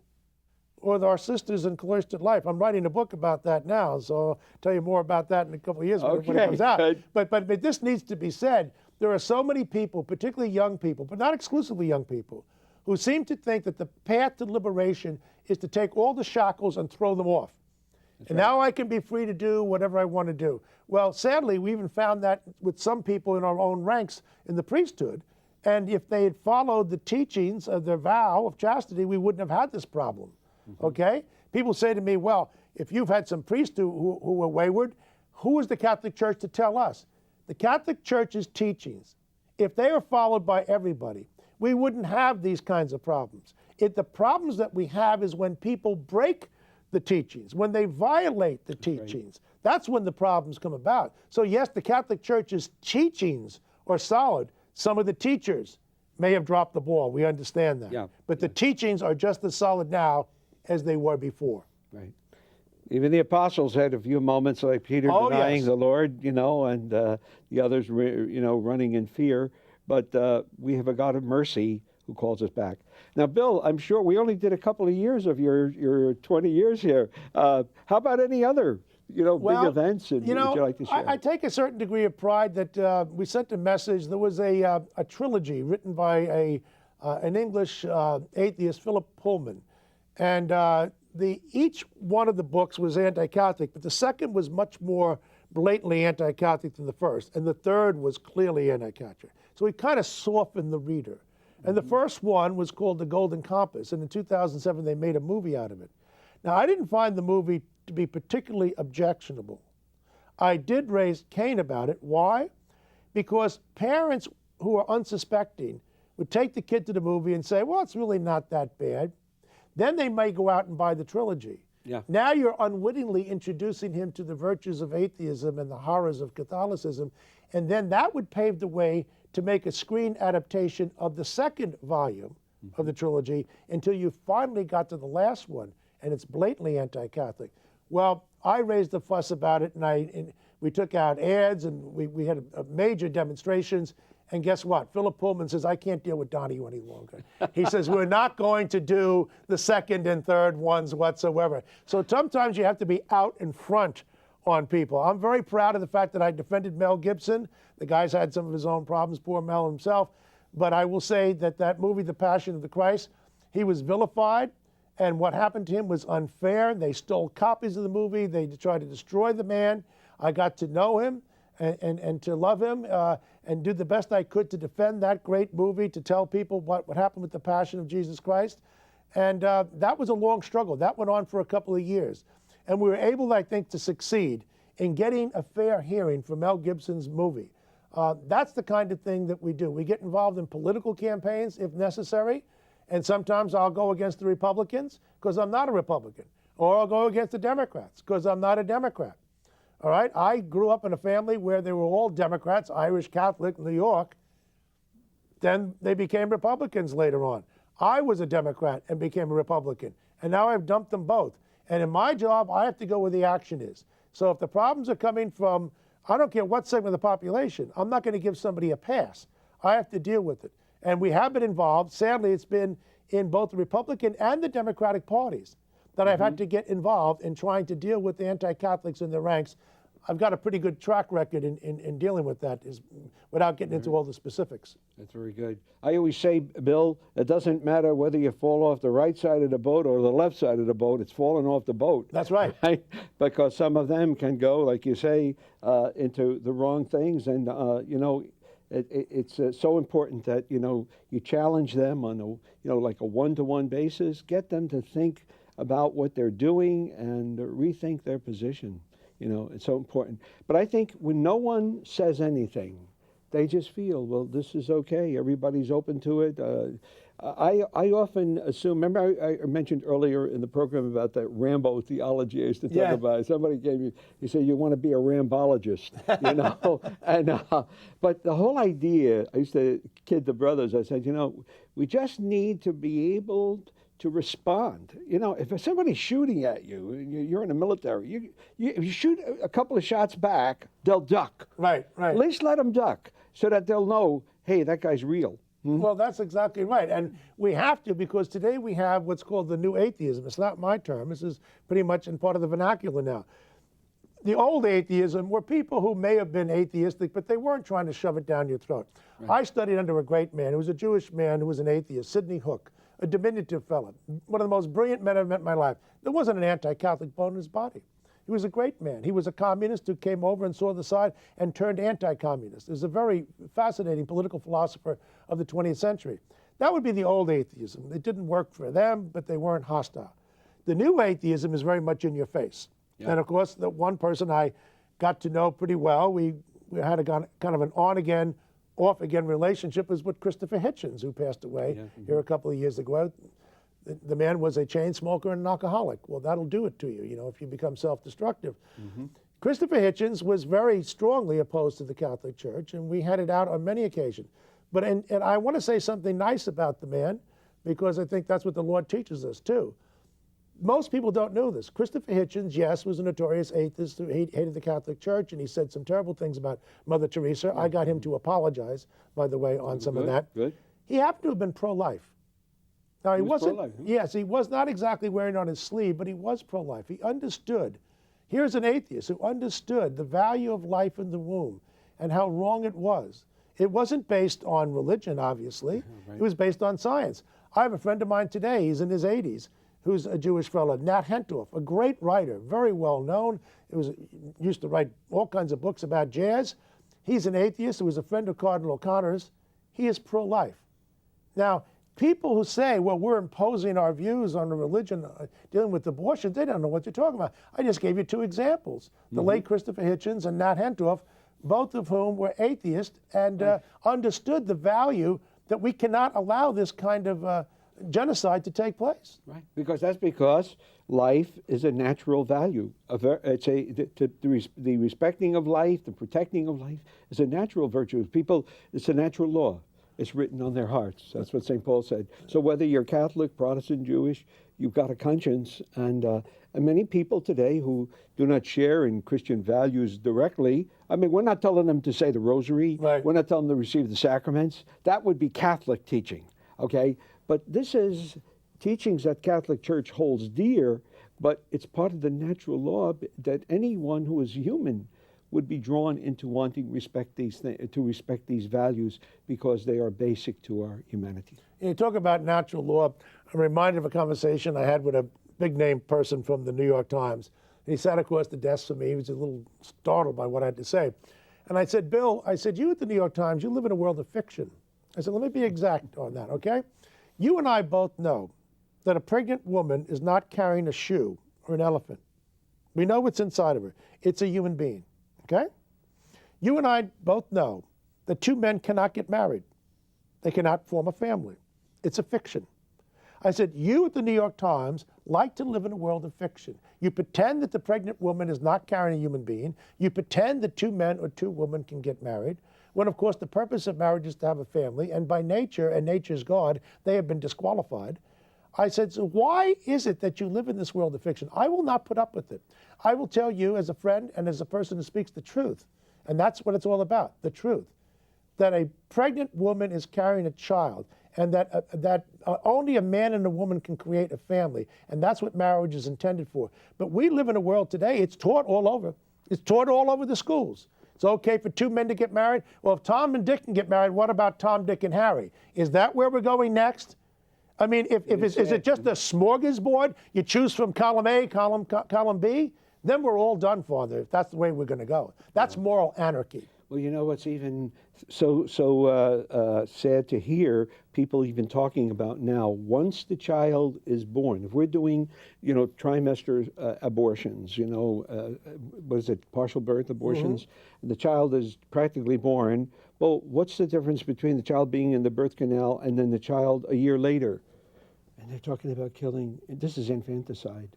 S2: Or with our sisters in cloistered life? I'm writing a book about that now, so I'll tell you more about that in a couple of years when it comes out.
S1: Good.
S2: But this needs to be said. There are so many people, particularly young people, but not exclusively young people, who seem to think that the path to liberation is to take all the shackles and throw them off. And now I can be free to do whatever I want to do. Well, sadly, we even found that with some people in our own ranks in the priesthood. And if they had followed the teachings of their vow of chastity, we wouldn't have had this problem. Okay? People say to me, well, if you've had some priests who were wayward, who is the Catholic Church to tell us? The Catholic Church's teachings, if they are followed by everybody, we wouldn't have these kinds of problems. The problems that we have is when people break the teachings, when they violate the teachings. That's when the problems come about. So yes, the Catholic Church's teachings are solid. Some of the teachers may have dropped the ball. We understand that.
S1: Yeah.
S2: But the teachings are just as solid now as they were before.
S1: Right. Even the apostles had a few moments like Peter denying the Lord, and the others, running in fear. But we have a God of mercy who calls us back. Now, Bill, I'm sure we only did a couple of years of your 20 years here. How about any other, big events? And would you like to share?
S2: I take a certain degree of pride that we sent a message. There was a trilogy written by an English atheist, Philip Pullman. And each one of the books was anti-Catholic, but the second was much more blatantly anti-Catholic than the first, and the third was clearly anti-Catholic. So he kind of softened the reader. And the first one was called The Golden Compass, and in 2007 they made a movie out of it. Now, I didn't find the movie to be particularly objectionable. I did raise Cain about it. Why? Because parents who are unsuspecting would take the kid to the movie and say, well, it's really not that bad. Then they may go out and buy the trilogy.
S1: Yeah.
S2: Now you're unwittingly introducing him to the virtues of atheism and the horrors of Catholicism, and then that would pave the way to make a screen adaptation of the second volume of the trilogy until you finally got to the last one, and it's blatantly anti-Catholic. Well, I raised a fuss about it, and we took out ads, and we had major demonstrations. And guess what? Philip Pullman says, I can't deal with Donohue any longer. He says, we're not going to do the second and third ones whatsoever. So sometimes you have to be out in front on people. I'm very proud of the fact that I defended Mel Gibson. The guy's had some of his own problems, poor Mel himself. But I will say that movie, The Passion of the Christ, he was vilified. And what happened to him was unfair. They stole copies of the movie. They tried to destroy the man. I got to know him and to love him and do the best I could to defend that great movie, to tell people what happened with the Passion of Jesus Christ. And that was a long struggle. That went on for a couple of years. And we were able, I think, to succeed in getting a fair hearing for Mel Gibson's movie. That's the kind of thing that we do. We get involved in political campaigns if necessary. And sometimes I'll go against the Republicans because I'm not a Republican. Or I'll go against the Democrats because I'm not a Democrat. All right? I grew up in a family where they were all Democrats, Irish Catholic, New York. Then they became Republicans later on. I was a Democrat and became a Republican. And now I've dumped them both. And in my job, I have to go where the action is. So if the problems are coming from, I don't care what segment of the population, I'm not going to give somebody a pass. I have to deal with it. And we have been involved. Sadly, it's been in both the Republican and the Democratic parties that I've had to get involved in trying to deal with the anti-Catholics in their ranks. I've got a pretty good track record in dealing with that without getting into all the specifics.
S1: That's very good. I always say, Bill, it doesn't matter whether you fall off the right side of the boat or the left side of the boat. It's falling off the boat.
S2: That's right.
S1: Right? Because some of them can go, like you say, into the wrong things. And, it's so important that, you challenge them on like a one-to-one basis, get them to think about what they're doing and rethink their position. It's so important. But I think when no one says anything, they just feel, well, this is okay. Everybody's open to it. I often assume, remember I mentioned earlier in the program about that Rambo theology I used to talk about. Somebody gave me, he said, you want to be a Rambologist, And, but the whole idea, I used to kid the brothers, I said, we just need to be able to respond. You know, if somebody's shooting at you, you're in the military, if you shoot a couple of shots back, they'll duck.
S2: Right, right.
S1: At least let them duck so that they'll know, hey, that guy's real.
S2: Well, that's exactly right. And we have to, because today we have what's called the new atheism. It's not my term. This is pretty much in part of the vernacular now. The old atheism were people who may have been atheistic, but they weren't trying to shove it down your throat. Right. I studied under a great man who was a Jewish man who was an atheist, Sidney Hook, a diminutive fellow, one of the most brilliant men I've met in my life. There wasn't an anti-Catholic bone in his body. He was a great man. He was a communist who came over and saw the side and turned anti-communist. He was a very fascinating political philosopher of the 20th century. That would be the old atheism. It didn't work for them, but they weren't hostile. The new atheism is very much in your face. Yeah. And of course, the one person I got to know pretty well, we had a kind of an on-again, off-again relationship, was with Christopher Hitchens, who passed away here a couple of years ago. The man was a chain smoker and an alcoholic. Well, that'll do it to you, you know, if you become self-destructive. Christopher Hitchens was very strongly opposed to the Catholic Church, and we had it out on many occasions. But and I want to say something nice about the man, because I think that's what the Lord teaches us too. Most people don't know this. Christopher Hitchens, yes, was a notorious atheist who hated the Catholic Church, and he said some terrible things about Mother Teresa. I got him to apologize, by the way, on some of that.
S1: Good.
S2: He happened to have been pro-life. Now, he wasn't,
S1: pro-life, huh?
S2: Yes, he was not exactly wearing it on his sleeve, but he was pro-life. He understood. Here's an atheist who understood the value of life in the womb and how wrong it was. It wasn't based on religion, obviously. Right. It was based on science. I have a friend of mine today, he's in his 80s, who's a Jewish fellow, Nat Hentoff, a great writer, very well known. Used to write all kinds of books about jazz. He's an atheist who was a friend of Cardinal O'Connor's. He is pro-life. Now, people who say, well, we're imposing our views on the religion dealing with abortion, they don't know what you're talking about. I just gave you two examples. The late Christopher Hitchens and Nat Hentoff, both of whom were atheists and understood the value that we cannot allow this kind of genocide to take place.
S1: Right, because life is a natural value. The respecting of life, the protecting of life is a natural virtue. It's a natural law. It's written on their hearts. That's what St. Paul said. So whether you're Catholic, Protestant, Jewish, you've got a conscience. And many people today who do not share in Christian values directly, I mean, we're not telling them to say the rosary.
S2: Right.
S1: We're not telling them to receive the sacraments. That would be Catholic teaching, okay? But this is teachings that Catholic Church holds dear, but it's part of the natural law that anyone who is human would be drawn into wanting to respect these values because they are basic to our humanity.
S2: You talk about natural law. I'm reminded of a conversation I had with a big-name person from the New York Times. And he sat across the desk from me. He was a little startled by what I had to say. And I said, Bill, you at the New York Times, you live in a world of fiction. I said, let me be exact on that, okay? You and I both know that a pregnant woman is not carrying a shoe or an elephant. We know what's inside of her. It's a human being. Okay? You and I both know that two men cannot get married. They cannot form a family. It's a fiction. I said, you at the New York Times like to live in a world of fiction. You pretend that the pregnant woman is not carrying a human being. You pretend that two men or two women can get married, when of course the purpose of marriage is to have a family, and by nature and nature's God, they have been disqualified. I said, so why is it that you live in this world of fiction? I will not put up with it. I will tell you as a friend and as a person who speaks the truth, and that's what it's all about, the truth, that a pregnant woman is carrying a child, and that only a man and a woman can create a family, and that's what marriage is intended for. But we live in a world today, it's taught all over. It's taught all over the schools. It's okay for two men to get married. Well, if Tom and Dick can get married, what about Tom, Dick, and Harry? Is that where we're going next? I mean, is it just a smorgasbord? You choose from column A, column B? Then we're all done for, if that's the way we're going to go. That's moral anarchy.
S1: Well, you know what's even so sad to hear people even talking about now. Once the child is born, if we're doing, trimester abortions, what is it, partial birth abortions, the child is practically born. Well, what's the difference between the child being in the birth canal and then the child a year later? And they're talking about killing. This is infanticide,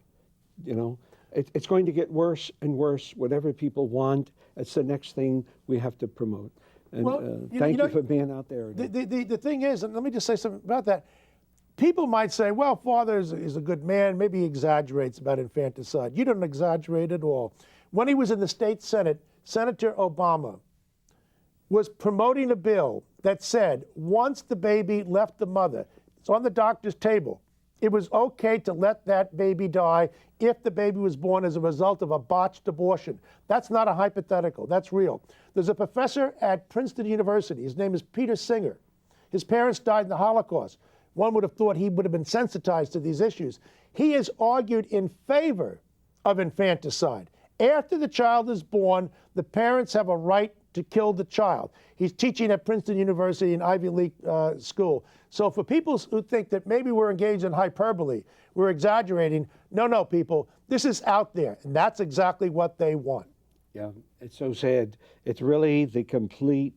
S1: It's going to get worse and worse. Whatever people want, it's the next thing we have to promote. And thank you for being out there.
S2: The thing is, and let me just say something about that. people might say, well, Father is a good man. Maybe he exaggerates about infanticide. You don't exaggerate at all. When he was in the state Senate, Senator Obama was promoting a bill that said once the baby left the mother, it's on the doctor's table, it was okay to let that baby die if the baby was born as a result of a botched abortion. That's not a hypothetical, that's real. There's a professor at Princeton University, his name is Peter Singer. His parents died in the Holocaust. One would have thought he would have been sensitized to these issues. He has argued in favor of infanticide. After the child is born, the parents have a right to kill the child. He's teaching at Princeton University, an Ivy League school. So for people who think that maybe we're engaged in hyperbole, we're exaggerating, no, people, this is out there, and that's exactly what they want.
S1: Yeah, it's so sad. It's really the complete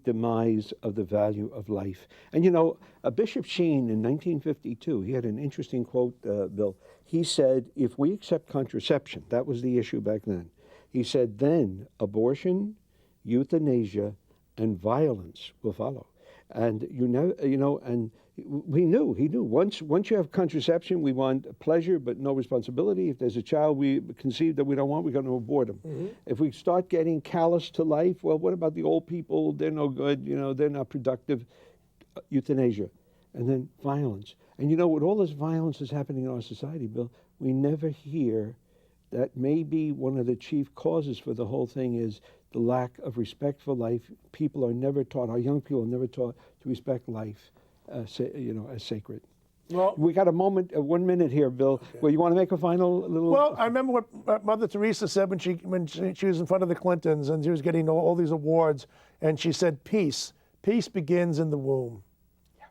S1: demise of the value of life. And you know, Bishop Sheen in 1952, he had an interesting quote, Bill. He said, if we accept contraception, that was the issue back then, he said, then abortion, euthanasia, and violence will follow. And he knew, once you have contraception, we want pleasure but no responsibility. If there's a child we conceive that we don't want, we're going to abort them. Mm-hmm. If we start getting callous to life, well, what about the old people? They're no good, they're not productive. Euthanasia. And then violence. And you know, with all this violence that's happening in our society, Bill, we never hear that maybe one of the chief causes for the whole thing is the lack of respect for life. People are never taught, our young people are never taught to respect life, as sacred. Well, we got a moment, 1 minute here, Bill. Okay. Well, you want to make a final little?
S2: Well, I remember what Mother Teresa said when she was in front of the Clintons and she was getting all these awards, and she said, "Peace begins in the womb."
S1: Yeah,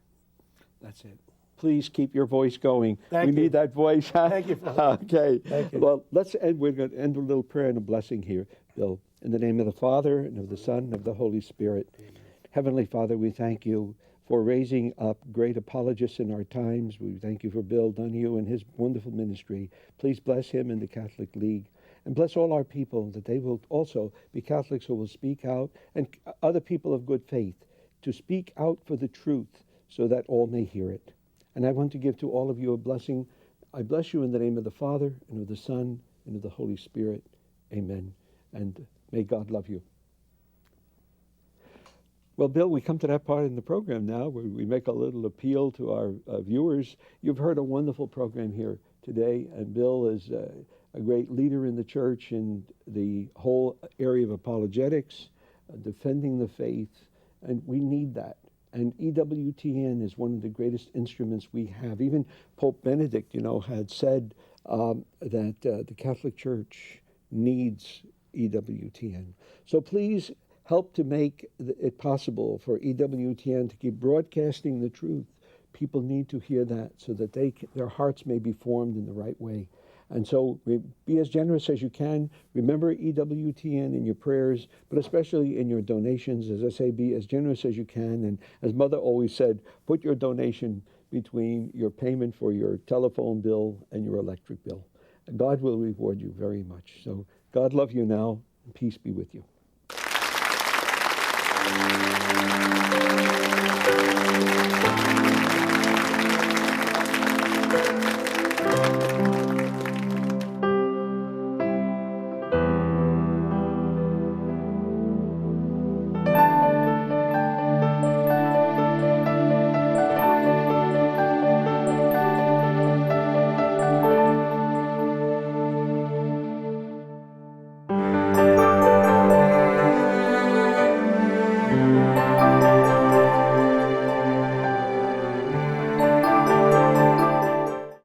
S1: that's it. Please keep your voice going.
S2: We
S1: need that voice.
S2: Thank you.
S1: Okay.
S2: Thank you.
S1: Well, let's end. We're going to end with a little prayer and a blessing here, Bill. In the name of the Father, and of the Son, and of the Holy Spirit. Amen. Heavenly Father, we thank you for raising up great apologists in our times. We thank you for Bill Donohue and his wonderful ministry. Please bless him and the Catholic League. And bless all our people, that they will also be Catholics who will speak out, and other people of good faith, to speak out for the truth so that all may hear it. And I want to give to all of you a blessing. I bless you in the name of the Father, and of the Son, and of the Holy Spirit. Amen. And may God love you. Well, Bill, we come to that part in the program now where we make a little appeal to our viewers. You've heard a wonderful program here today, and Bill is a great leader in the church in the whole area of apologetics, defending the faith, and we need that. And EWTN is one of the greatest instruments we have. Even Pope Benedict, had said that the Catholic Church needs EWTN. So please help to make it possible for EWTN to keep broadcasting the truth. People need to hear that so that their hearts may be formed in the right way. And so be as generous as you can. Remember EWTN in your prayers, but especially in your donations. As I say, be as generous as you can. And as Mother always said, put your donation between your payment for your telephone bill and your electric bill. God will reward you very much. So God love you now, and peace be with you.